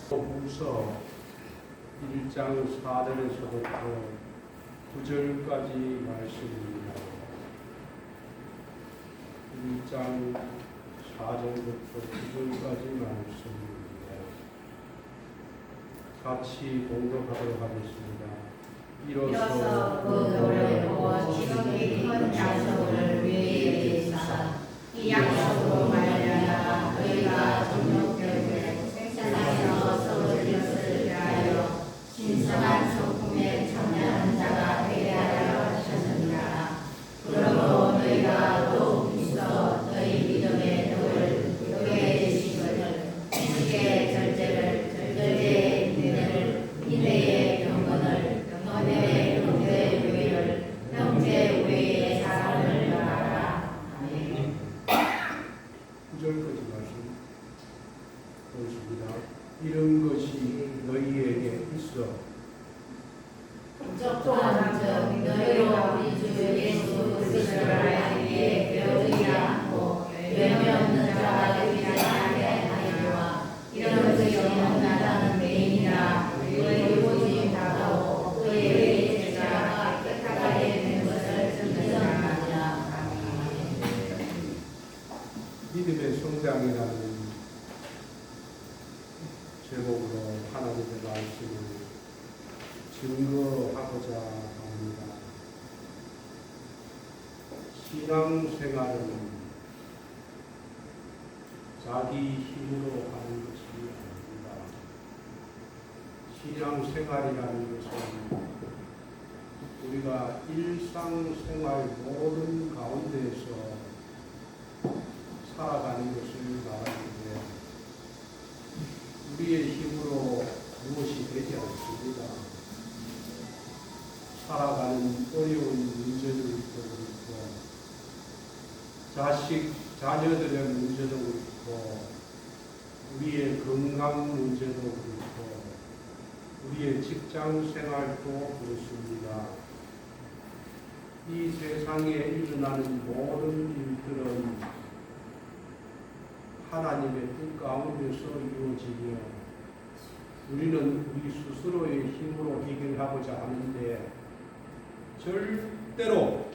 후서 1장 4절에서부터 9절까지 말씀입니다. 1장 4절부터 9절까지 말씀입니다. 같이 봉독하도록 하겠습니다. 이로써 그 노를 보고 지극히 큰 약속을 위에 계시사 이 약속으로 말미암아 너희가 정욕되게 세상에서 썩어질 것을 위하여 신성한 성품에 참여한 자가 되게 하려 하셨느니라. 그러므로 너희가 더욱 힘써 너희 믿음의 덕을 교회에 계시거늘 지식의 절제를 절제의 인내를 인내의 경건을 경건의 형제 우애를 형제 우애의 사랑을 말하라. 아멘. 9절까지 말씀 보겠습니다. 이런 것이 너희에게 있어 적정한즉 너희로 우리 주 예수 그리스도를 알기 위해 배우지 않고 열매 없는 자가 되지 않게 하리라. 이런 것이 없나다는 메인이라 너희 오직 다가오 너희의 제자가 깨끗하게 된 것을 증명하리라. 믿음의 성장이라는 제목으로 하나님의 말씀을 증거하고자 합니다. 신앙생활은 자기 힘으로 하는 것이 아닙니다. 신앙생활이라는 것은 우리가 일상생활 모든 가운데에서 살아가는 것을 말하는데 우리의 힘으로 무엇이 되지 않습니다. 살아가는 어려운 문제도 있고 자녀들의 문제도 있고 우리의 건강 문제도 그렇고 우리의 직장 생활도 그렇습니다. 이 세상에 일어나는 모든 일들은 하나님의 뜻 가운데서 이루어지며 우리는 우리 스스로의 힘으로 해결하고자 하는데 절대로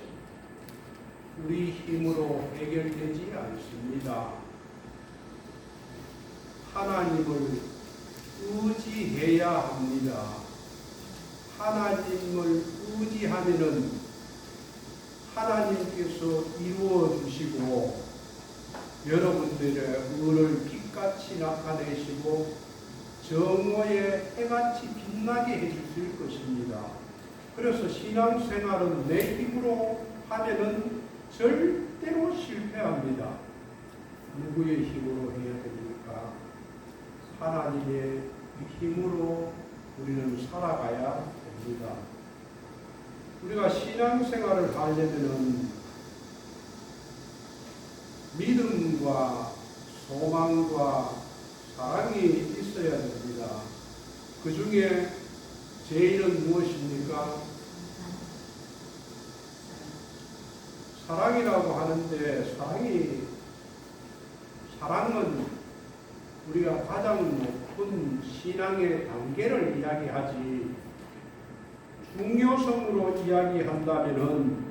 우리 힘으로 해결되지 않습니다. 하나님을 의지해야 합니다. 하나님을 의지하면은 하나님께서 이루어 주시고 여러분들의 의를 빛같이 나타내시고 정오의 해같이 빛나게 해주실 것입니다. 그래서 신앙생활은 내 힘으로 하면은 절대로 실패합니다. 누구의 힘으로 해야 됩니까? 하나님의 힘으로 우리는 살아가야 됩니다. 우리가 신앙생활을 하려면은 믿음과 소망과 사랑이 있어야 됩니다. 그 중에 제일은 무엇입니까? 사랑이라고 하는데 사랑은 우리가 가장 높은 신앙의 단계를 이야기하지 중요성으로 이야기한다면은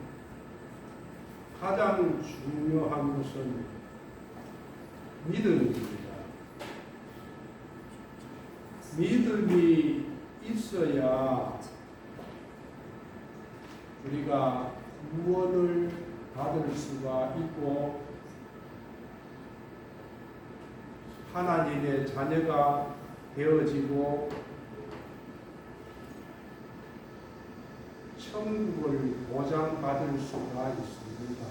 가장 중요한 것은 믿음입니다. 믿음이 있어야 우리가 구원을 받을 수가 있고 하나님의 자녀가 되어지고 천국을 보장받을 수가 있습니다.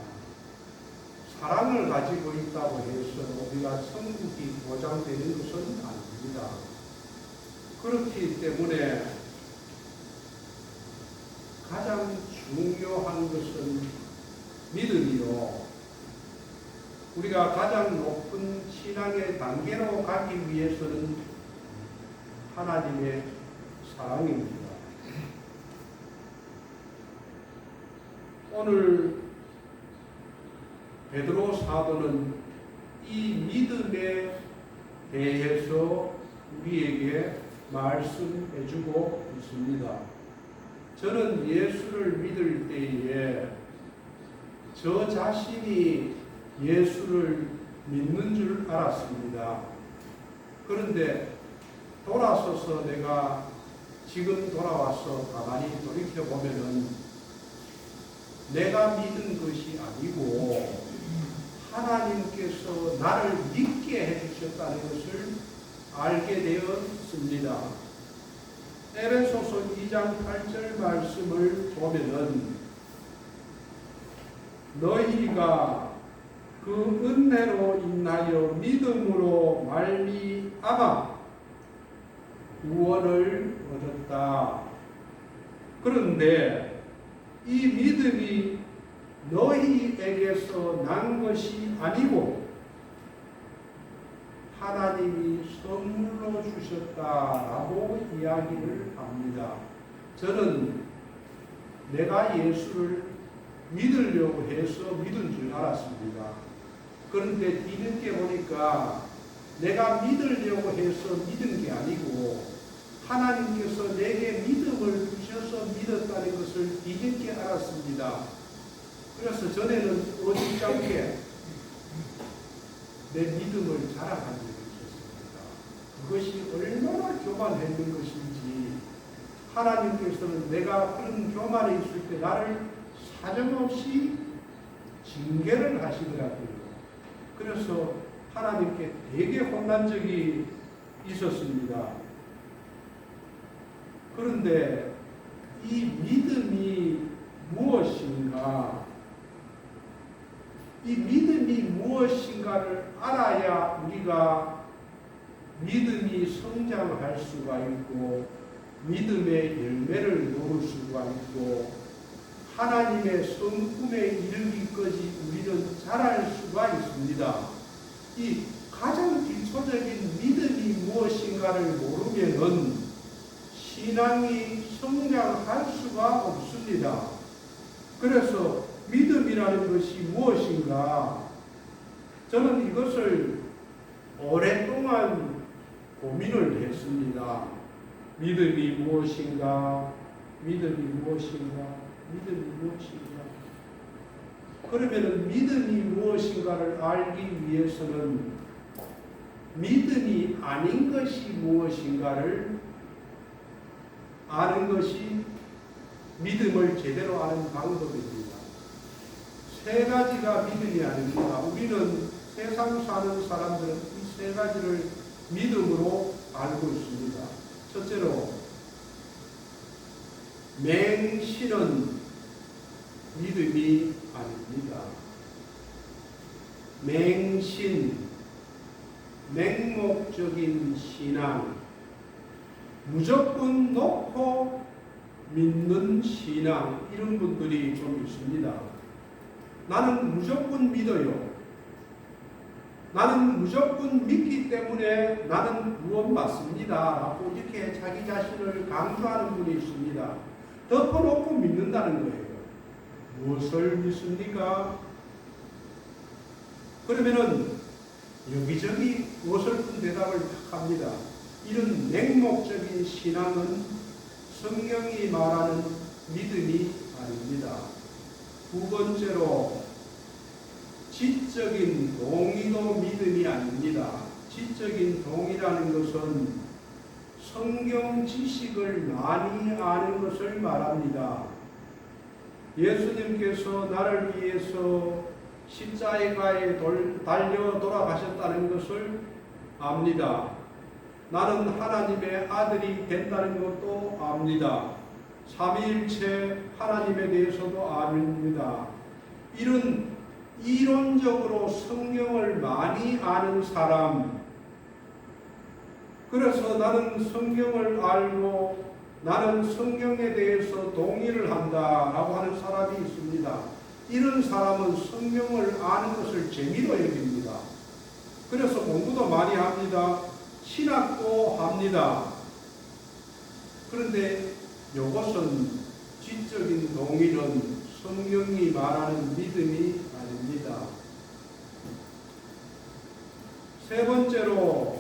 사랑을 가지고 있다고 해서 우리가 천국이 보장되는 것은 아닙니다. 그렇기 때문에 가장 중요한 것은 믿음이요. 우리가 가장 높은 신앙의 단계로 가기 위해서는 하나님의 사랑입니다. 오늘 베드로 사도는 이 믿음에 대해서 우리에게 말씀해주고 있습니다. 저는 예수를 믿을 때에 저 자신이 예수를 믿는 줄 알았습니다. 그런데 돌아서서 내가 지금 돌아와서 가만히 돌이켜보면은 내가 믿은 것이 아니고 하나님께서 나를 믿게 해주셨다는 것을 알게 되었습니다. 에베소서 2장 8절 말씀을 보면은 너희가 그 은혜로 인하여 믿음으로 말미암아 구원을 얻었다. 그런데 이 믿음이 너희에게서 난 것이 아니고 하나님이 선물로 주셨다라고 이야기를 합니다. 저는 내가 예수를 믿으려고 해서 믿은 줄 알았습니다. 그런데 뒤늦게 보니까 내가 믿으려고 해서 믿은 게 아니고 하나님께서 내게 믿음을 주셔서 믿었다는 것을 뒤늦게 알았습니다. 그래서 전에는 어줍지 않게 내 믿음을 자랑한 적이 있었습니다. 그것이 얼마나 교만했는 것인지 하나님께서는 내가 그런 교만에 있을 때 나를 사정없이 징계를 하시더라고요. 그래서 하나님께 되게 혼난 적이 있었습니다. 그런데 이 믿음이 무엇인가? 이 믿음이 무엇인가를 알아야 우리가 믿음이 성장할 수가 있고 믿음의 열매를 놓을 수가 있고 하나님의 성품에 이르기까지 우리는 자랄 수가 있습니다. 이 가장 기초적인 믿음이 무엇인가를 모르면은 신앙이 성장할 수가 없습니다. 그래서 믿음이라는 것이 무엇인가? 저는 이것을 오랫동안 고민을 했습니다. 믿음이 무엇인가? 믿음이 무엇인가? 믿음이 무엇인가? 그러면 믿음이 무엇인가를 알기 위해서는 믿음이 아닌 것이 무엇인가를 아는 것이 믿음을 제대로 아는 방법입니다. 세 가지가 믿음이 아닙니다. 우리는 세상 사는 사람들은 이 세 가지를 믿음으로 알고 있습니다. 첫째로 맹신은 믿음이 아닙니다. 맹신, 맹목적인 신앙, 무조건 놓고 믿는 신앙, 이런 분들이 좀 있습니다. 나는 무조건 믿어요. 나는 무조건 믿기 때문에 나는 구원받습니다. 라고 이렇게 자기 자신을 강조하는 분이 있습니다. 덮어놓고 믿는다는 거예요. 무엇을 믿습니까? 그러면은 여기저기 어설픈 대답을 합니다. 이런 맹목적인 신앙은 성경이 말하는 믿음이 아닙니다. 두 번째로 지적인 동의도 믿음이 아닙니다. 지적인 동의라는 것은 성경 지식을 많이 아는 것을 말합니다. 예수님께서 나를 위해서 십자가에 달려 돌아가셨다는 것을 압니다. 나는 하나님의 아들이 된다는 것도 압니다. 삼위일체 하나님에 대해서도 압니다. 이런 이론적으로 성경을 많이 아는 사람, 그래서 나는 성경을 알고 나는 성경에 대해서 동의를 한다라고 하는 사람이 있습니다. 이런 사람은 성경을 아는 것을 재미로 여깁니다. 그래서 공부도 많이 합니다. 신학도 합니다. 그런데 이것은 지적인 동의는 성경이 말하는 믿음이 아닙니다. 세 번째로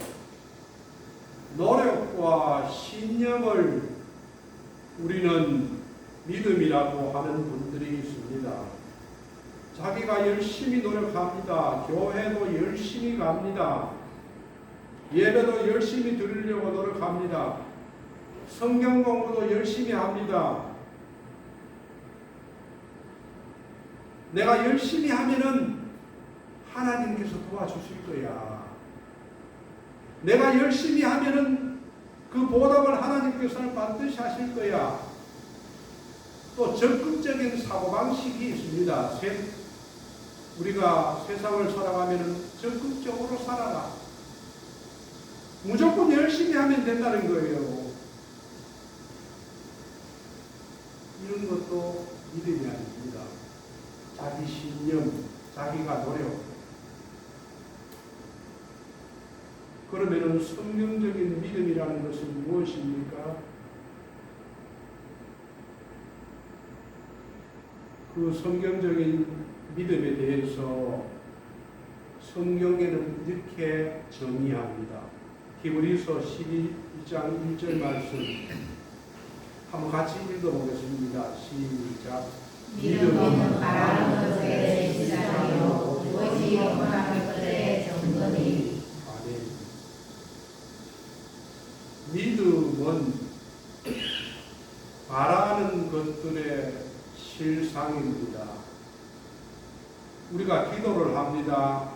믿음과 신념을 우리는 믿음이라고 하는 분들이 있습니다. 자기가 열심히 노력합니다. 교회도 열심히 갑니다. 예배도 열심히 드리려고 노력합니다. 성경 공부도 열심히 합니다. 내가 열심히 하면은 하나님께서 도와주실 거야. 내가 열심히 하면은 그 보답을 하나님께서는 반드시 하실 거야. 또 적극적인 사고방식이 있습니다. 우리가 세상을 살아가면은 적극적으로 살아라. 무조건 열심히 하면 된다는 거예요. 이런 것도 믿음이 아닙니다. 자기 신념, 자기가 노력. 그러면은 성경적인 믿음이라는 것은 무엇입니까? 그 성경적인 믿음에 대해서 성경에는 이렇게 정의합니다. 히브리서 12장 1절 말씀 한번 같이 읽어보겠습니다. 시작. 믿음은 바라는 것에 시작하여 오직 원하는 것에 정건이. 아멘. 믿음은 바라는 것들의 실상입니다. 우리가 기도를 합니다.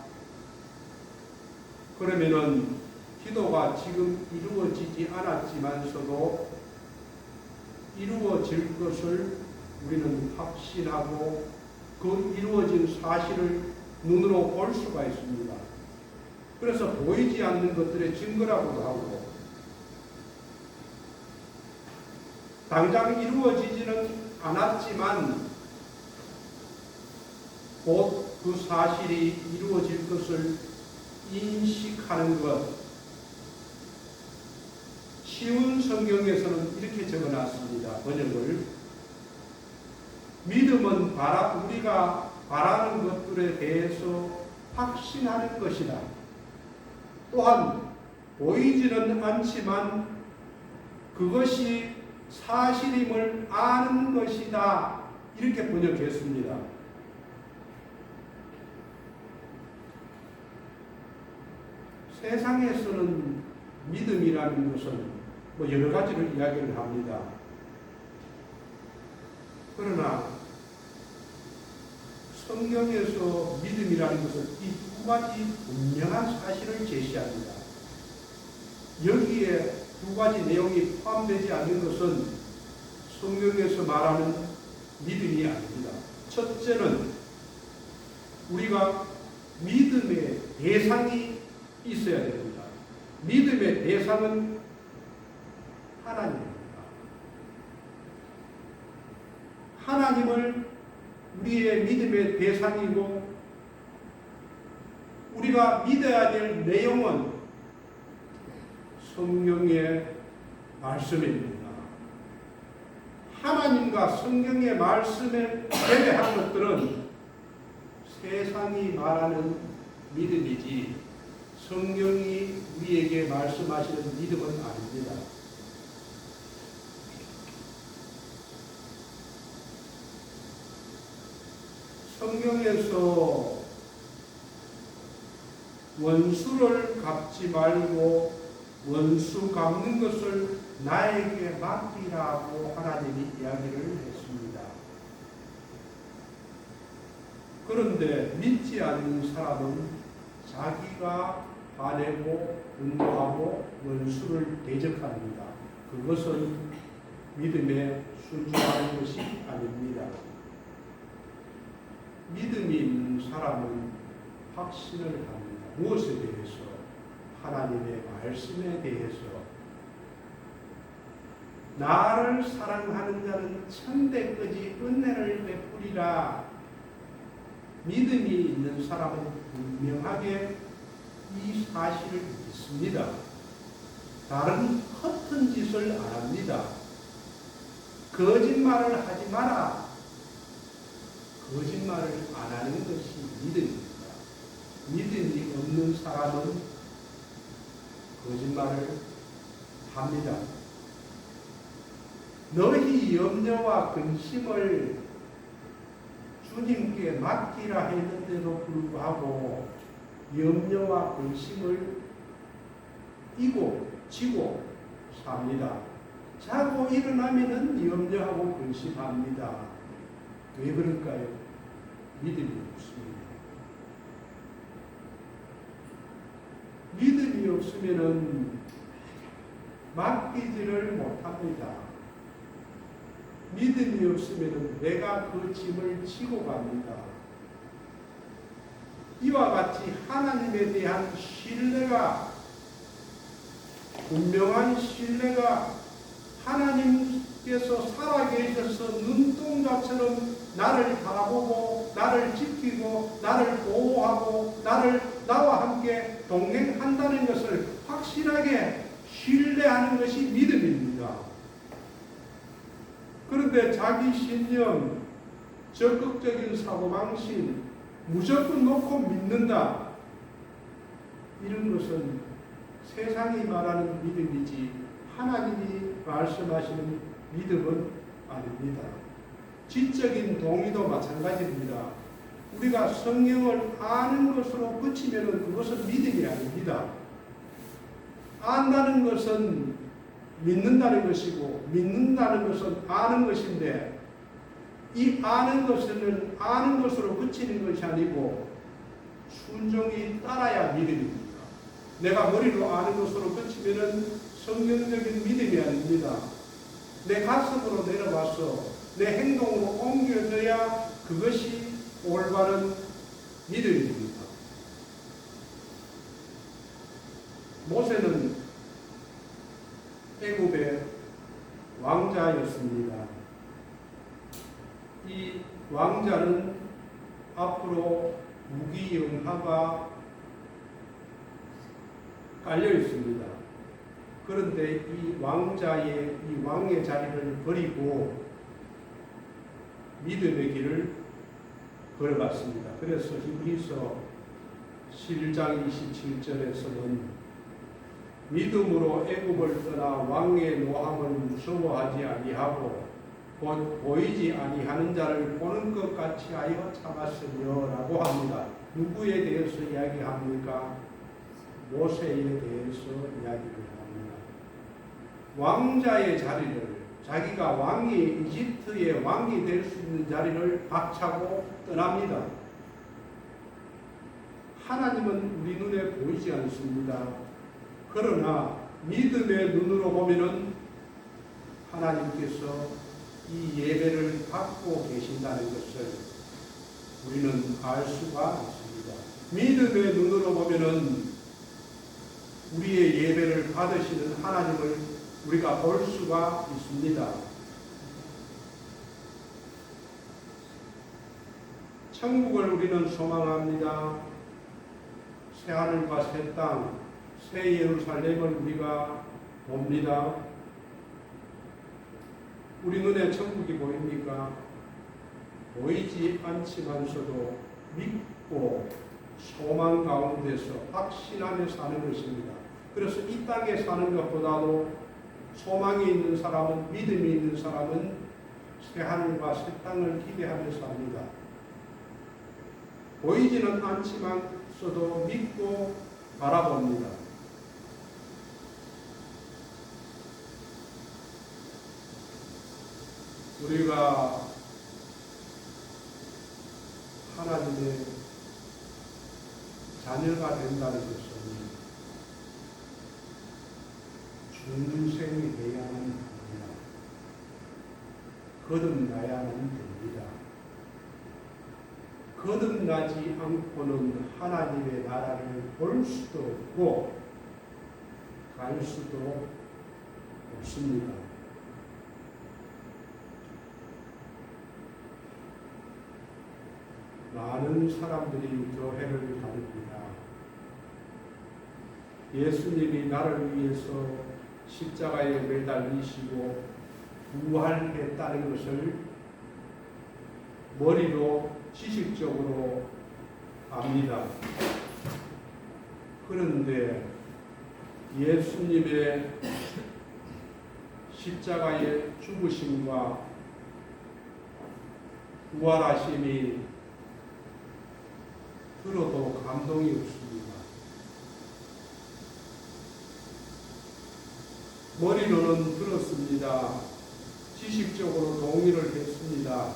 그러면은 기도가 지금 이루어지지 않았지만서도 이루어질 것을 우리는 확신하고 그 이루어진 사실을 눈으로 볼 수가 있습니다. 그래서 보이지 않는 것들의 증거라고도 하고 당장 이루어지지는 않았지만 곧 그 사실이 이루어질 것을 인식하는 것. 쉬운 성경에서는 이렇게 적어놨습니다. 번역을. 믿음은 우리가 바라는 것들에 대해서 확신하는 것이다. 또한 보이지는 않지만 그것이 사실임을 아는 것이다. 이렇게 번역했습니다. 세상에서는 믿음이라는 것은 여러 가지를 이야기를 합니다. 그러나 성경에서 믿음이라는 것은 이 두 가지 분명한 사실을 제시합니다. 여기에 두 가지 내용이 포함되지 않는 것은 성경에서 말하는 믿음이 아닙니다. 첫째는 우리가 믿음의 대상이 있어야 됩니다. 믿음의 대상은 하나님입니다. 하나님을 우리의 믿음의 대상이고 우리가 믿어야 될 내용은 성경의 말씀입니다. 하나님과 성경의 말씀에 제외한 것들은 세상이 말하는 믿음이지 성경이 우리에게 말씀하시는 믿음은 아닙니다. 성경에서 원수를 갚지 말고 원수 갚는 것을 나에게 맡기라고 하나님이 이야기를 했습니다. 그런데 믿지 않는 사람은 자기가 화내고 분노하고 원수를 대적합니다. 그것은 믿음에 순종하는 것이 아닙니다. 믿음이 있는 사람은 확신을 합니다. 무엇에 대해서? 하나님의 말씀에 대해서. 나를 사랑하는 자는 천대까지 은혜를 베푸리라. 믿음이 있는 사람은 분명하게 이 사실을 믿습니다. 다른 허튼 짓을 안 합니다. 거짓말을 하지 마라. 거짓말을 안 하는 것이 믿음입니다. 믿음이 없는 사람은 거짓말을 합니다. 너희 염려와 근심을 주님께 맡기라 했는데도 불구하고 염려와 근심을 지고 삽니다. 자고 일어나면은 염려하고 근심합니다. 왜 그럴까요? 믿음이 없습니다. 믿음이 없으면은 맡기지를 못합니다. 믿음이 없으면 내가 그 짐을 지고 갑니다. 이와 같이 하나님에 대한 신뢰가, 분명한 신뢰가 하나님께서 살아계셔서 눈동자처럼 나를 바라보고 나를 지키고 나를 보호하고 나와 함께 동행한다는 것을 확실하게 신뢰하는 것이 믿음입니다. 그런데 자기 신념, 적극적인 사고방식, 무조건 놓고 믿는다. 이런 것은 세상이 말하는 믿음이지 하나님이 말씀하시는 믿음은 아닙니다. 지적인 동의도 마찬가지입니다. 우리가 성경을 아는 것으로 그치면 그것은 믿음이 아닙니다. 안다는 것은 믿는다는 것이고 믿는다는 것은 아는 것인데 이 아는 것은 아는 것으로 그치는 것이 아니고 순종이 따라야 믿음입니다. 내가 머리로 아는 것으로 그치면 성경적인 믿음이 아닙니다. 내 가슴으로 내려와서 내 행동으로 옮겨져야 그것이 올바른 믿음입니다. 모세는 애굽의 왕자였습니다. 이 왕자는 앞으로 무기영하가 깔려 있습니다. 그런데 이 왕의 자리를 버리고 믿음의 길을 걸어갔습니다. 그래서 히브리서 7장 27절에서는 믿음으로 애굽을 떠나 왕의 노함을 무서워하지 아니하고 곧 보이지 아니하는 자를 보는 것 같이 하여 참았으며라고 합니다. 누구에 대해서 이야기합니까? 모세에 대해서 이야기를 합니다. 왕자의 자리를, 자기가 왕이 이집트의 왕이 될 수 있는 자리를 박차고 떠납니다. 하나님은 우리 눈에 보이지 않습니다. 그러나 믿음의 눈으로 보면은 하나님께서 이 예배를 받고 계신다는 것을 우리는 알 수가 있습니다. 믿음의 눈으로 보면은 우리의 예배를 받으시는 하나님을 우리가 볼 수가 있습니다. 천국을 우리는 소망합니다. 새 하늘과 새 땅, 새 예루살렘을 우리가 봅니다. 우리 눈에 천국이 보입니까? 보이지 않지만서도 믿고 소망 가운데서 확신하며 사는 것입니다. 그래서 이 땅에 사는 것보다도 소망이 있는 사람은, 믿음이 있는 사람은 새 하늘과 새 땅을 기대하며 삽니다. 보이지는 않지만서도 믿고 바라봅니다. 우리가 하나님의 자녀가 된다는 것은 중생이 되어야만 합니다. 거듭나야만 됩니다. 거듭나지 않고는 하나님의 나라를 볼 수도 없고 갈 수도 없습니다. 많은 사람들이 교회를 다닙니다. 예수님이 나를 위해서 십자가에 매달리시고 부활했다는 것을 머리로 지식적으로 압니다. 그런데 예수님의 십자가의 죽으심과 부활하심이 들어도 감동이 없습니다. 머리로는 들었습니다. 지식적으로 동의를 했습니다.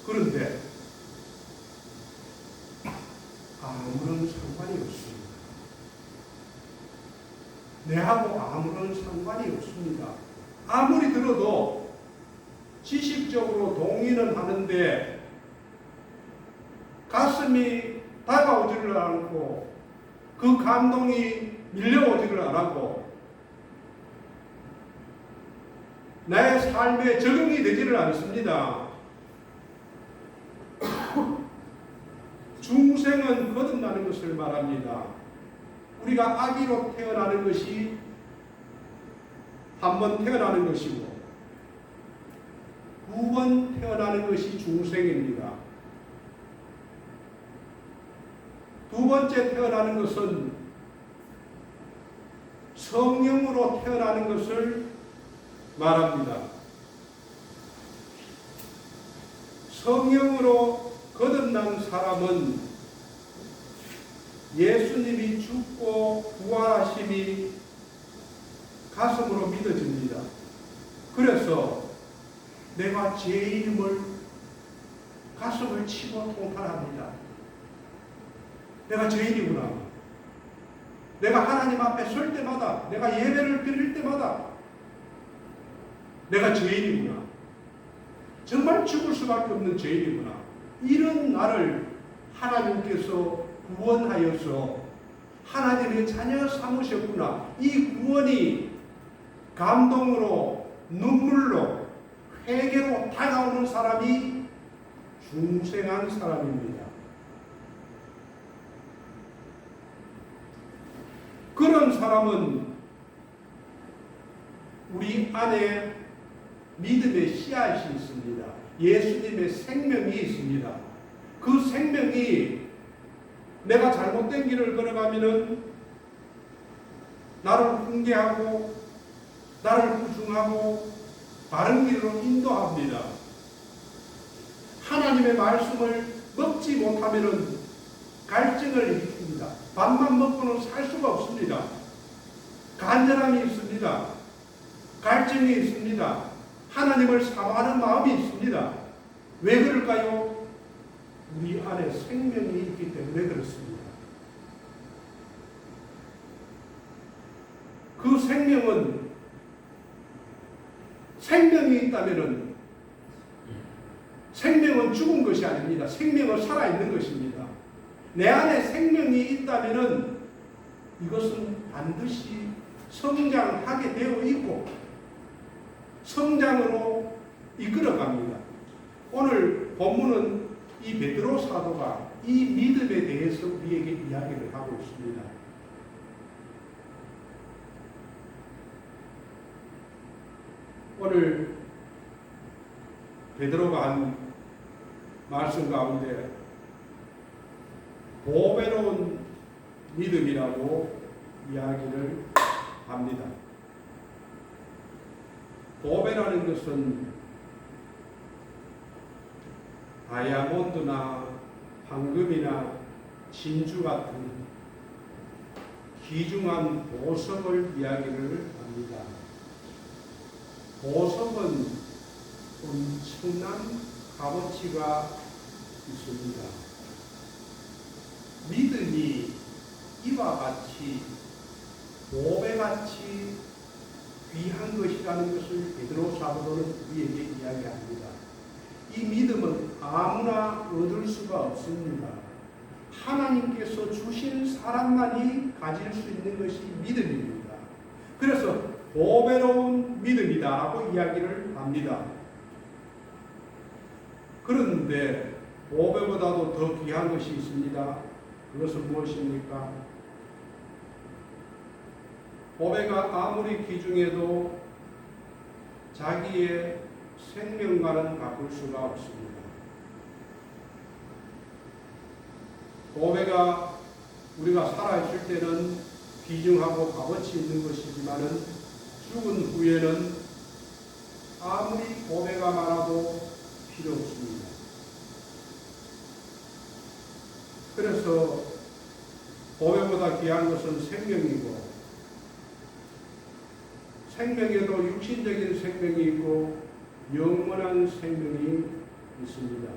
그런데 아무런 상관이 없습니다. 내하고 아무런 상관이 없습니다. 아무리 들어도 지식적으로 동의는 하는데 가슴이 다가오지를 않고 그 감동이 밀려오지를 않고 나의 삶에 적용이 되지를 않습니다. 중생은 거듭나는 것을 말합니다. 우리가 아기로 태어나는 것이 한 번 태어나는 것이고 두 번 태어나는 것이 중생입니다. 두 번째 태어나는 것은 성령으로 태어나는 것을 말합니다. 성령으로 거듭난 사람은 예수님이 죽고 부활하심이 가슴으로 믿어집니다. 그래서 내가 죄인임을 가슴을 치고 통탄합니다. 내가 죄인이구나. 내가 하나님 앞에 설 때마다, 내가 예배를 드릴 때마다 내가 죄인이구나. 정말 죽을 수밖에 없는 죄인이구나. 이런 나를 하나님께서 구원하여서 하나님의 자녀 삼으셨구나. 이 구원이 감동으로, 눈물로, 회개로 다가오는 사람이 중생한 사람입니다. 그런 사람은 우리 안에 믿음의 씨앗이 있습니다. 예수님의 생명이 있습니다. 그 생명이 내가 잘못된 길을 걸어가면은 나를 훈계하고 나를 구중하고 바른 길로 인도합니다. 하나님의 말씀을 먹지 못하면은 갈증을 일으킵니다. 밥만 먹고는 살 수가 없습니다. 간절함이 있습니다. 갈증이 있습니다. 하나님을 사모하는 마음이 있습니다. 왜 그럴까요? 우리 안에 생명이 있기 때문에 그렇습니다. 그 생명은 생명이 있다면은 생명은 죽은 것이 아닙니다. 생명은 살아있는 것입니다. 내 안에 생명이 있다면은 이것은 반드시 성장하게 되어 있고 성장으로 이끌어갑니다. 오늘 본문은 이 베드로 사도가 이 믿음에 대해서 우리에게 이야기를 하고 있습니다. 오늘 베드로가 한 말씀 가운데 보배로운 믿음이라고 이야기를 합니다. 보배라는 것은 다이아몬드나 황금이나 진주 같은 귀중한 보석을 이야기를 합니다. 보석은 엄청난 값어치가 있습니다. 믿음이 이와 같이 보배같이 귀한 것이라는 것을 베드로 사도는 우리에게 이야기합니다. 이 믿음은 아무나 얻을 수가 없습니다. 하나님께서 주신 사람만이 가질 수 있는 것이 믿음입니다. 그래서 보배로운 믿음이다라고 이야기를 합니다. 그런데 보배보다도 더 귀한 것이 있습니다. 그것은 무엇입니까? 보배가 아무리 귀중해도 자기의 생명과는 바꿀 수가 없습니다. 보배가 우리가 살아있을 때는 귀중하고 값어치 있는 것이지만은 죽은 후에는 아무리 보배가 많아도 필요 없습니다. 그래서 보배보다 귀한 것은 생명이고, 생명에도 육신적인 생명이 있고 영원한 생명이 있습니다.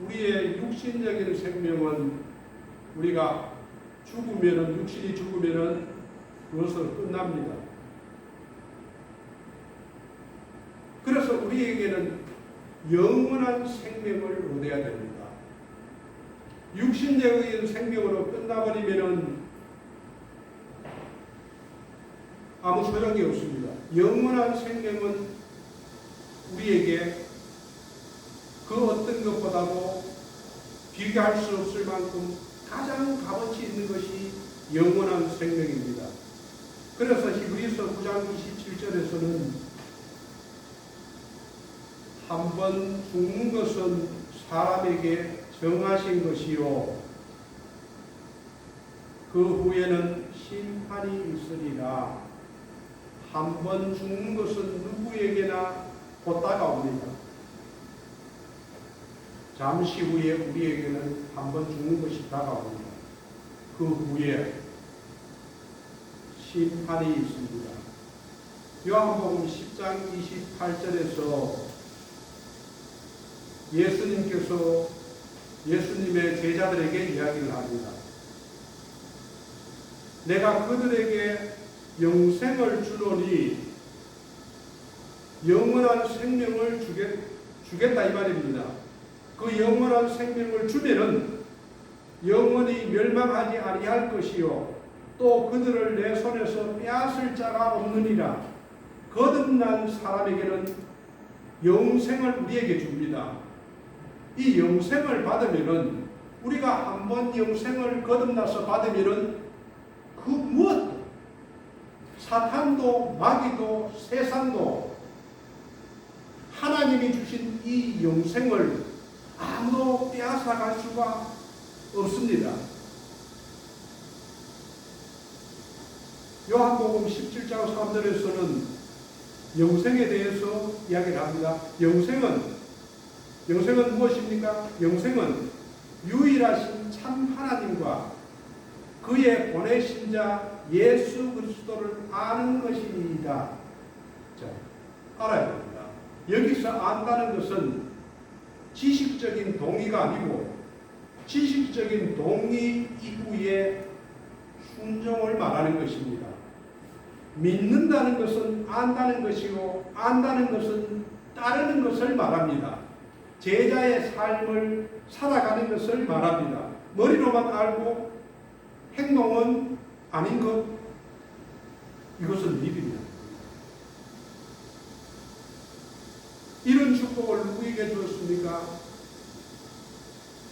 우리의 육신적인 생명은 우리가 죽으면은, 육신이 죽으면은 그것으로 끝납니다. 그래서 우리에게는 영원한 생명을 얻어야 됩니다. 육신적인 생명으로 끝나버리면은 아무 소용이 없습니다. 영원한 생명은 우리에게 그 어떤 것보다도 비교할 수 없을 만큼 가장 값어치 있는 것이 영원한 생명입니다. 그래서 히브리서 9장 27절에서는 한 번 죽는 것은 사람에게 정하신 것이요 그 후에는 심판이 있으리라. 한 번 죽는 것은 누구에게나 곧 다가옵니다. 잠시 후에 우리에게는 한 번 죽는 것이 다가옵니다. 그 후에 심판이 있습니다. 요한복음 10장 28절에서 예수님께서 예수님의 제자들에게 이야기를 합니다. 내가 그들에게 영생을 주노니 영원한 생명을 주겠다 이 말입니다. 그 영원한 생명을 주면은 영원히 멸망하지 아니할 것이요 또 그들을 내 손에서 빼앗을 자가 없느니라. 거듭난 사람에게는 영생을 우리에게 줍니다. 이 영생을 받으면은 우리가 한번 영생을 거듭나서 받으면은 그 무엇도 사탄도 마귀도 세상도 하나님이 주신 이 영생을 아무도 빼앗아갈 수가 없습니다. 요한복음 17장 3절에서는 영생에 대해서 이야기를 합니다. 영생은 무엇입니까? 영생은 유일하신 참 하나님과 그의 보내신 자 예수 그리스도를 아는 것입니다. 자, 알아야 됩니다. 여기서 안다는 것은 지식적인 동의가 아니고 지식적인 동의 이후에 순종을 말하는 것입니다. 믿는다는 것은 안다는 것이고 안다는 것은 따르는 것을 말합니다. 제자의 삶을 살아가는 것을 말합니다. 머리로만 알고 행동은 아닌 것, 이것은 믿음이다. 이런 축복을 누구에게 주었습니까?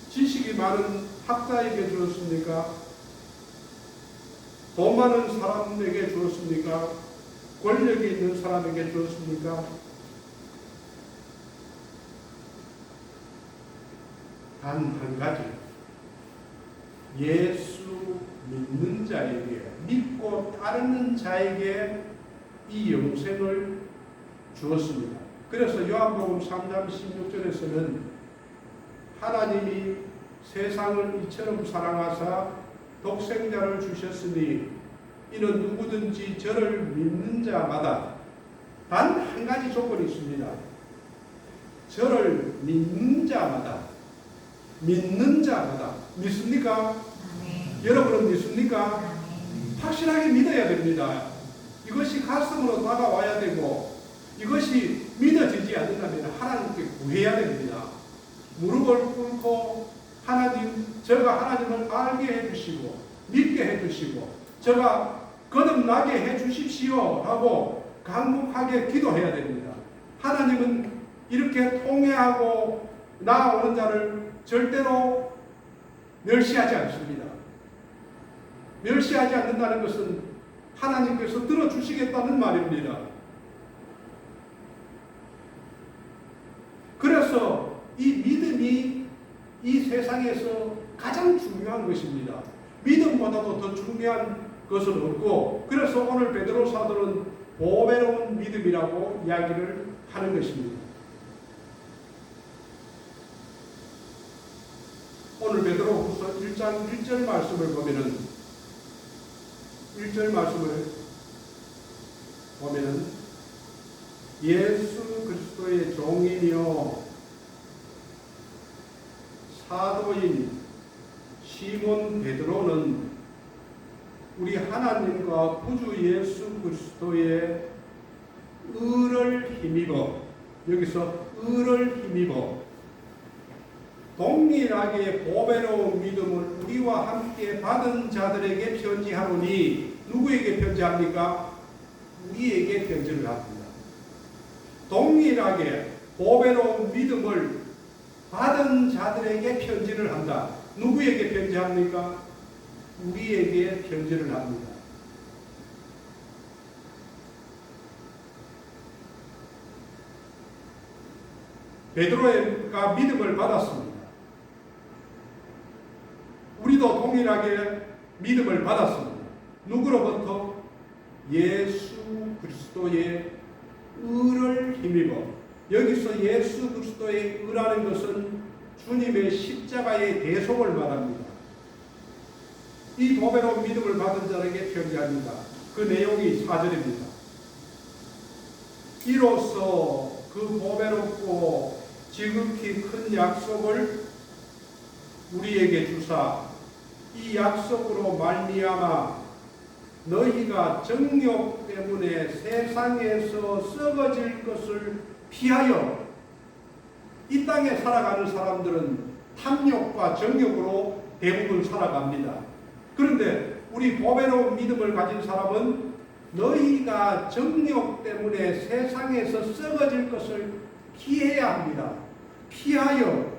지식이 많은 학자에게 주었습니까? 돈 많은 사람에게 주었습니까? 권력이 있는 사람에게 주었습니까? 단 한 가지, 예수 믿는 자에게, 믿고 따르는 자에게 이 영생을 주었습니다. 그래서 요한복음 3장 16절에서는 하나님이 세상을 이처럼 사랑하사 독생자를 주셨으니 이는 누구든지 저를 믿는 자마다 단 한 가지 조건이 있습니다. 저를 믿는 자마다 믿습니까? 여러분은 믿습니까? 확실하게 믿어야 됩니다. 이것이 가슴으로 다가와야 되고 이것이 믿어지지 않는다면 하나님께 구해야 됩니다. 무릎을 꿇고 하나님, 저가 하나님을 알게 해주시고 믿게 해주시고 저가 거듭나게 해주십시오 하고 간곡하게 기도해야 됩니다. 하나님은 이렇게 통회하고 나아오는 자를 절대로 멸시하지 않습니다. 멸시하지 않는다는 것은 하나님께서 들어주시겠다는 말입니다. 그래서 이 믿음이 이 세상에서 가장 중요한 것입니다. 믿음보다도 더 중요한 것은 없고, 그래서 오늘 베드로 사도는 보배로운 믿음이라고 이야기를 하는 것입니다. 오늘 베드로후서 1장 1절 말씀을 보면은 1절 말씀을 보면은 예수 그리스도의 종이며 사도인 시몬 베드로는 우리 하나님과 구주 예수 그리스도의 의를 힘입어, 여기서 의를 힘입어 동일하게 보배로운 믿음을 우리와 함께 받은 자들에게 편지하노니, 누구에게 편지합니까? 우리에게 편지를 합니다. 동일하게 보배로운 믿음을 받은 자들에게 편지를 한다. 누구에게 편지합니까? 우리에게 편지를 합니다. 베드로가 믿음을 받았습니다. 우리도 동일하게 믿음을 받았습니다. 누구로부터? 예수 그리스도의 의를 힘입어. 여기서 예수 그리스도의 의라는 것은 주님의 십자가의 대속을 말합니다. 이 보배로운 믿음을 받은 자에게 편지합니다. 그 내용이 4절입니다. 이로써 그 보배롭고 지극히 큰 약속을 우리에게 주사 이 약속으로 말미암아 너희가 정욕 때문에 세상에서 썩어질 것을 피하여, 이 땅에 살아가는 사람들은 탐욕과 정욕으로 대부분 살아갑니다. 그런데 우리 보배로운 믿음을 가진 사람은 너희가 정욕 때문에 세상에서 썩어질 것을 피해야 합니다. 피하여,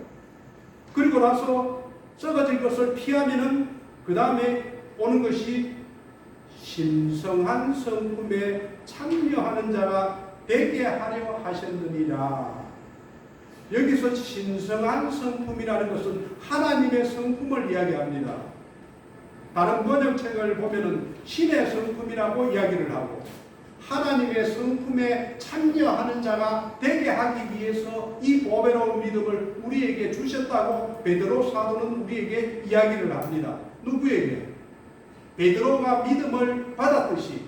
그리고 나서 썩어질 것을 피하면은 그 다음에 오는 것이 신성한 성품에 참여하는 자가 되게 하려 하셨느니라. 여기서 신성한 성품이라는 것은 하나님의 성품을 이야기합니다. 다른 번역책을 보면은 신의 성품이라고 이야기를 하고, 하나님의 성품에 참여하는 자가 되게 하기 위해서 이 보배로운 믿음을 우리에게 주셨다고 베드로 사도는 우리에게 이야기를 합니다. 누구에게? 베드로가 믿음을 받았듯이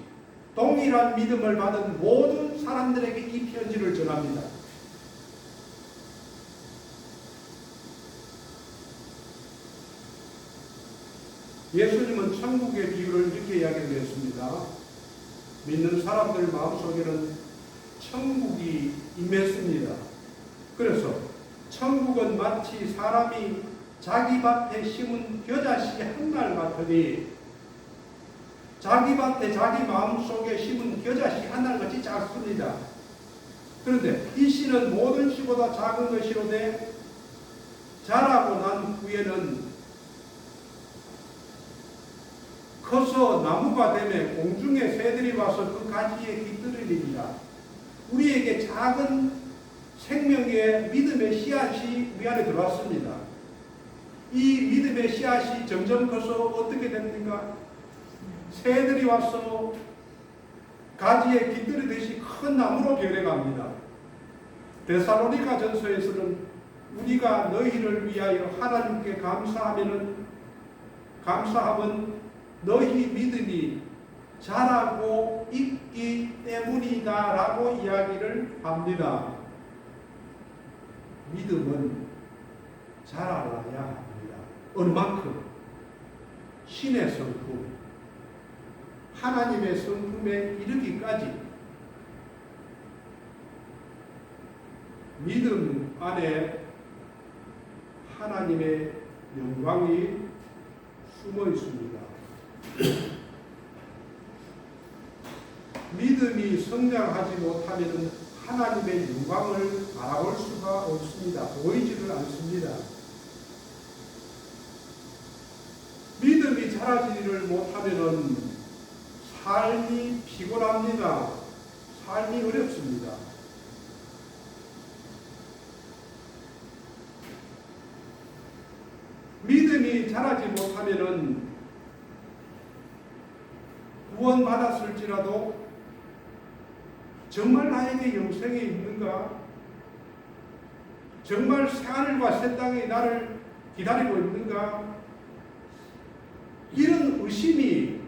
동일한 믿음을 받은 모든 사람들에게 이 편지를 전합니다. 예수님은 천국의 비유를 이렇게 이야기를 했습니다. 믿는 사람들 마음속에는 천국이 임했습니다. 그래서 천국은 마치 사람이 자기 밭에 심은 겨자씨 한 알 같으니, 자기 밭에 자기 마음속에 심은 겨자씨 한 알 같이 작습니다. 그런데 이 씨는 모든 씨보다 작은 것이로되 자라고 난 후에는 커서 나무가 되매 공중의 새들이 와서 그 가지에 깃들으리니라. 우리에게 작은 생명의 믿음의 씨앗이 우리 안에 들어왔습니다. 이 믿음의 씨앗이 점점 커서 어떻게 됩니까? 새들이 와서 가지에 깃들이듯이 큰 나무로 변해갑니다. 데살로니가 전서에서는 우리가 너희를 위하여 하나님께 감사하면 너희 믿음이 자라고 있기 때문이다 라고 이야기를 합니다. 믿음은 자라야 합니다. 얼만큼? 신의 성품, 하나님의 성품에 이르기까지 믿음 안에 하나님의 영광이 숨어 있습니다. 믿음이 성장하지 못하면 하나님의 영광을 바라볼 수가 없습니다. 보이지를 않습니다. 믿음이 자라지를 못하면 삶이 피곤합니다. 삶이 어렵습니다. 믿음이 자라지 못하면 구원받았을지라도 정말 나에게 영생이 있는가? 정말 새하늘과 새 땅이 나를 기다리고 있는가? 이런 의심이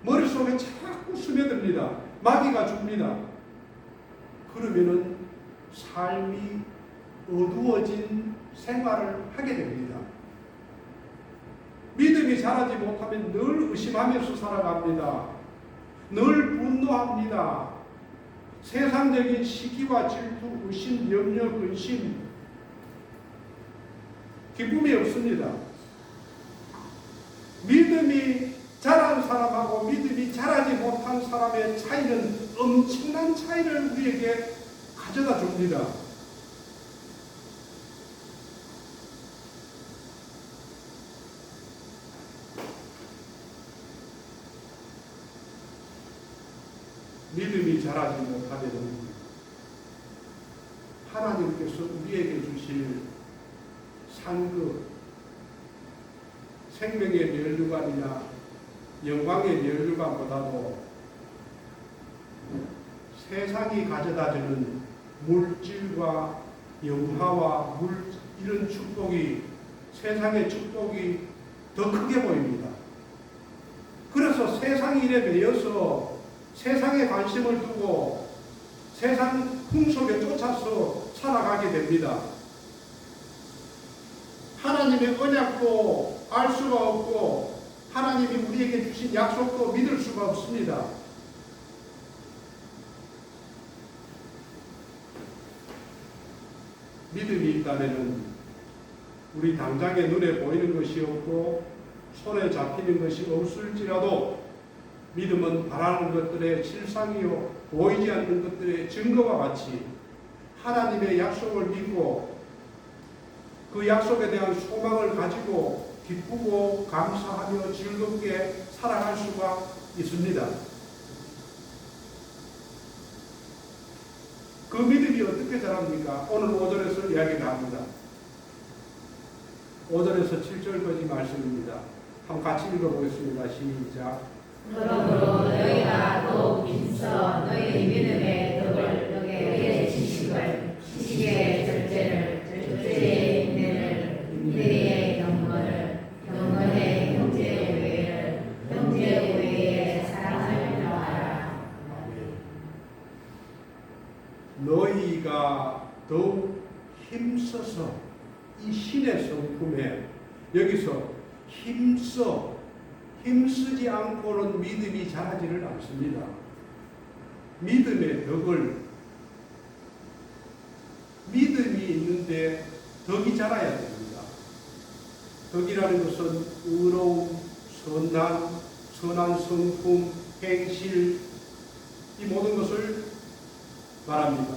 머릿속에 자꾸 스며듭니다. 마귀가 줍니다. 그러면은 삶이 어두워진 생활을 하게 됩니다. 믿음이 자라지 못하면 늘 의심하면서 살아갑니다. 늘 분노합니다. 세상적인 시기와 질투, 의심, 염려, 근심, 기쁨이 없습니다. 믿음이 자란 사람하고 믿음이 자라지 못한 사람의 차이는 엄청난 차이를 우리에게 가져다 줍니다. 믿음이 자라지 못하면 하나님께서 우리에게 주실 상급, 생명의 면류관이나 영광의 면류관보다도 세상이 가져다주는 물질과 영화와 이런 축복이, 세상의 축복이 더 크게 보입니다. 그래서 세상 일에 매여서 세상에 관심을 두고 세상 풍속에 쫓아서 살아가게 됩니다. 하나님의 언약도 알 수가 없고 하나님이 우리에게 주신 약속도 믿을 수가 없습니다. 믿음이 있다면 우리 당장에 눈에 보이는 것이 없고 손에 잡히는 것이 없을지라도 믿음은 바라는 것들의 실상이요 보이지 않는 것들의 증거와 같이 하나님의 약속을 믿고 그 약속에 대한 소망을 가지고 기쁘고 감사하며 즐겁게 살아갈 수가 있습니다. 그 믿음이 어떻게 자랍니까? 오늘 5절에서 이야기를 합니다. 5절에서 7절까지 말씀입니다. 한번 같이 읽어보겠습니다. 시작. 그러므로 너희가 더욱 힘써 너희 믿음의 덕을 너희의 지식을 지식의 절제를 절제의 인내를 인내의 경건을 경건의 형제 우애를 형제 우애의 사랑을 더하라. 너희가 더욱 힘써서 이 신의 성품에 여기서 힘쓰지 않고는 믿음이 자라지를 않습니다. 믿음의 덕을 믿음이 있는데 덕이 자라야 됩니다. 덕이라는 것은 의로움, 선한 성품, 행실 이 모든 것을 말합니다.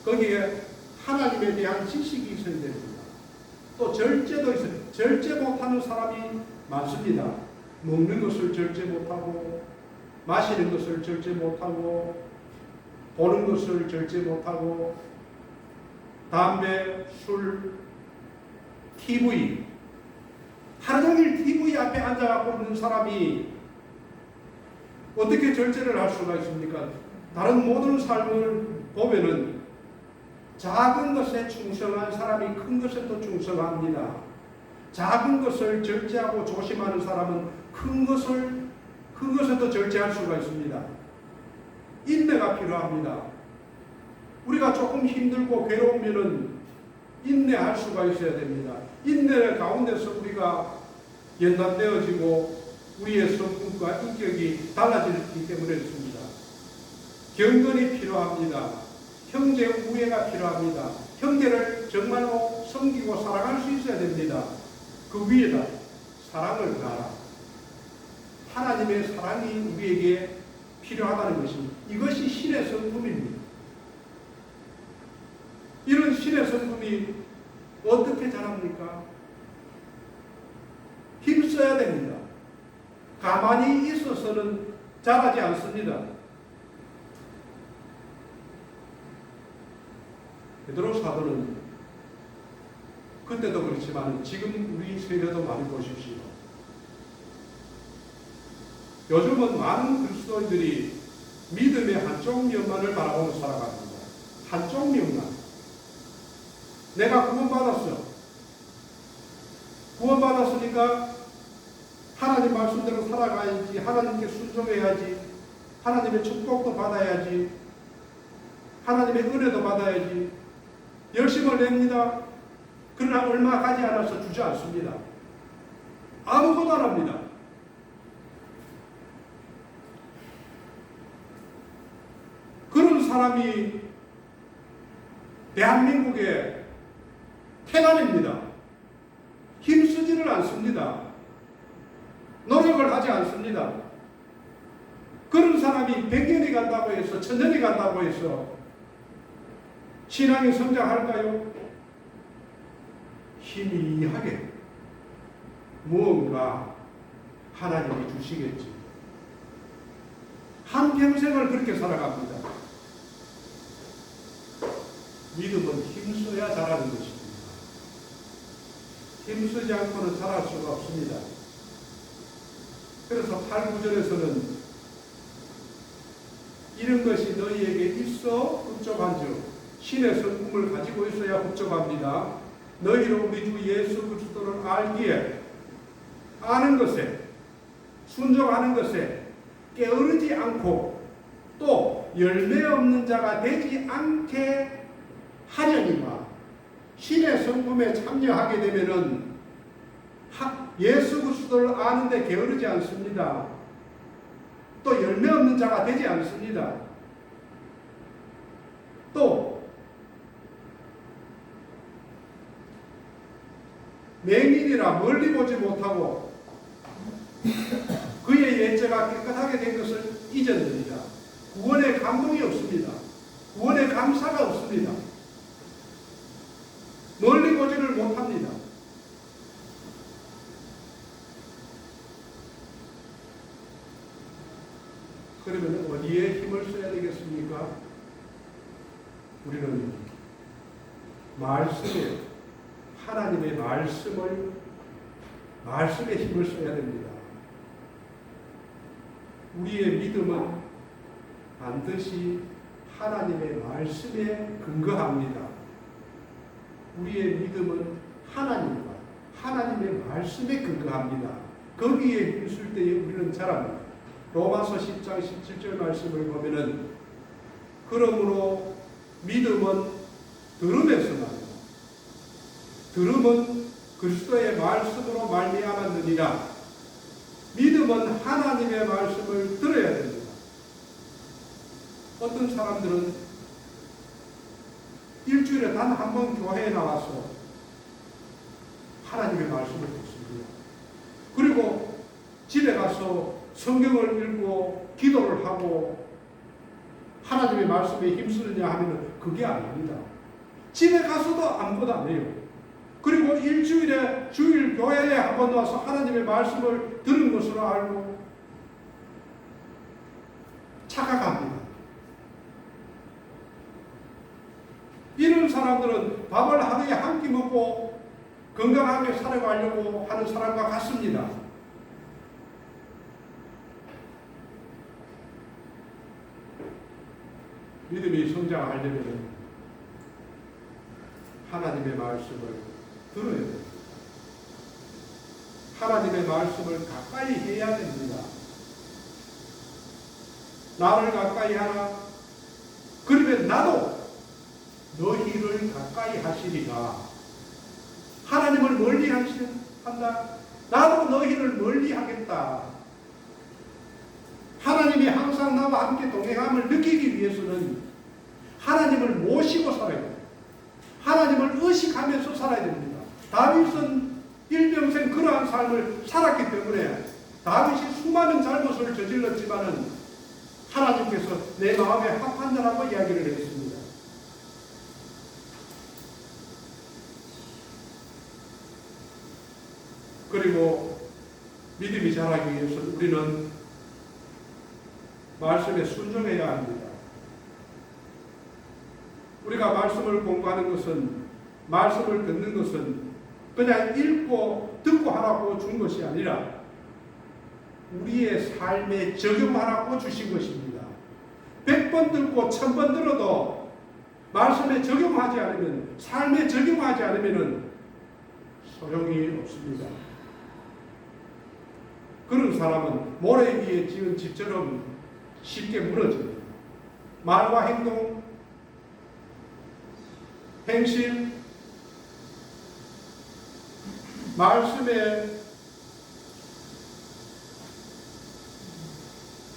거기에 하나님에 대한 지식이 있어야 됩니다. 또 절제도 있어요. 절제 못하는 사람이 많습니다. 먹는 것을 절제 못하고 마시는 것을 절제 못하고 보는 것을 절제 못하고 담배, 술, TV 하루 종일 TV 앞에 앉아갖고 있는 사람이 어떻게 절제를 할 수가 있습니까? 다른 모든 삶을 보면은 작은 것에 충성한 사람이 큰 것에 또 충성합니다. 작은 것을 절제하고 조심하는 사람은 큰 것에도 절제할 수가 있습니다. 인내가 필요합니다. 우리가 조금 힘들고 괴로우면은 인내할 수가 있어야 됩니다. 인내 가운데서 우리가 연단되어지고 우리의 성품과 인격이 달라지기 때문에 그렇습니다. 경건이 필요합니다. 형제 우애가 필요합니다. 형제를 정말로 섬기고 사랑할 수 있어야 됩니다. 그 위에다 사랑을 가하라. 하나님의 사랑이 우리에게 필요하다는 것입니다. 이것이 신의 성품입니다. 이런 신의 성품이 어떻게 자랍니까? 힘써야 됩니다. 가만히 있어서는 자라지 않습니다. 베드로 사도는 그때도 그렇지만 지금 우리 세대도 많이 보십시오. 요즘은 많은 그리스도인들이 믿음의 한쪽 면만을 바라보고 살아갑니다. 한쪽 면만. 내가 구원받았어. 구원받았으니까 하나님 말씀대로 살아가야지. 하나님께 순종해야지. 하나님의 축복도 받아야지. 하나님의 은혜도 받아야지. 열심을 냅니다. 그러나 얼마 가지 않아서 주지 않습니다. 아무것도 안 합니다. 그런 사람이 대한민국의 태난입니다. 힘쓰지를 않습니다. 노력을 하지 않습니다. 그런 사람이 100년이 간다고 해서 1000년이 간다고 해서 신앙이 성장할까요? 희미하게 무언가 하나님이 주시겠지. 한평생을 그렇게 살아갑니다. 믿음은 힘써야 자라는 것입니다. 힘쓰지 않고는 자랄 수가 없습니다. 그래서 8, 9절에서는 이런 것이 너희에게 있어 흡족한즉 신의 성품을 가지고 있어야 흡족합니다. 너희로 우리 주 예수 그리스도를 알기에 아는 것에 순종하는 것에 게으르지 않고 또 열매 없는 자가 되지 않게 하려니와 신의 성품에 참여하게 되면은 예수 그리스도를 아는데 게으르지 않습니다. 또 열매 없는 자가 되지 않습니다. 또 맹인이라 멀리 보지 못하고 그의 예죄가 깨끗하게 된 것을 잊었느니라. 구원의 감동이 없습니다. 구원의 감사가 없습니다. 멀리 보지를 못합니다. 그러면 어디에 힘을 써야 되겠습니까? 우리는 말씀에, 하나님의 말씀에 힘을 써야 됩니다. 우리의 믿음은 반드시 하나님의 말씀에 근거합니다. 우리의 믿음은 하나님과 하나님의 말씀에 근거합니다. 거기에 힘쓸 때에 우리는 자랍니다. 로마서 10장 17절 말씀을 보면은 그러므로 믿음은 들음에서 나요. 들음은 그리스도의 말씀으로 말미암았느니라. 믿음은 하나님의 말씀을 들어야 됩니다. 어떤 사람들은 일주일에 단 한 번 교회에 나와서 하나님의 말씀을 듣습니다. 그리고 집에 가서 성경을 읽고 기도를 하고 하나님의 말씀에 힘쓰느냐 하면 그게 아닙니다. 집에 가서도 아무것도 안 해요. 그리고 일주일에 주일 교회에 한 번 와서 하나님의 말씀을 들은 것으로 알고 착각합니다. 이런 사람들은 밥을 하루에 한 끼 먹고 건강하게 살아가려고 하는 사람과 같습니다. 믿음이 성장하려면 하나님의 말씀을 들어야 됩니다. 하나님의 말씀을 가까이 해야 됩니다. 나를 가까이 하라. 그러면 나도 너희를 가까이 하시리라. 하나님을 멀리 한다. 나도 너희를 멀리 하겠다. 하나님이 항상 나와 함께 동행함을 느끼기 위해서는 하나님을 모시고 살아야 돼요. 하나님을 의식하면서 살아야 됩니다. 다윗은 일평생 그러한 삶을 살았기 때문에 다윗이 수많은 잘못을 저질렀지만은 하나님께서 내 마음에 합한다라고 이야기를 했습니다. 그리고 믿음이 자라기 위해서 우리는 말씀에 순종해야 합니다. 우리가 말씀을 공부하는 것은, 말씀을 듣는 것은 그냥 읽고 듣고 하라고 준 것이 아니라 우리의 삶에 적용하라고 주신 것입니다. 100번 듣고 1000번 들어도 말씀에 적용하지 않으면, 삶에 적용하지 않으면 소용이 없습니다. 그런 사람은 모래 위에 지은 집처럼 쉽게 무너집니다. 말과 행동, 행실, 말씀에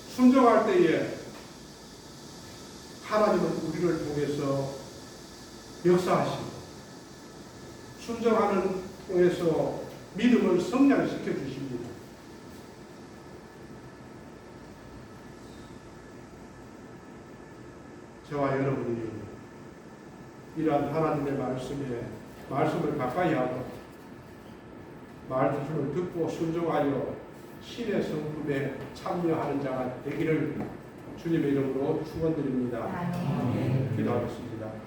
순종할 때에 하나님은 우리를 통해서 역사하시고 순종하는 통해서 믿음을 성장시켜 주십니다. 저와 여러분이 이러한 하나님의 말씀을 가까이 하고 말씀을 듣고 순종하여 신의 성품에 참여하는 자가 되기를 주님의 이름으로 축원드립니다. 아멘. 기도하겠습니다.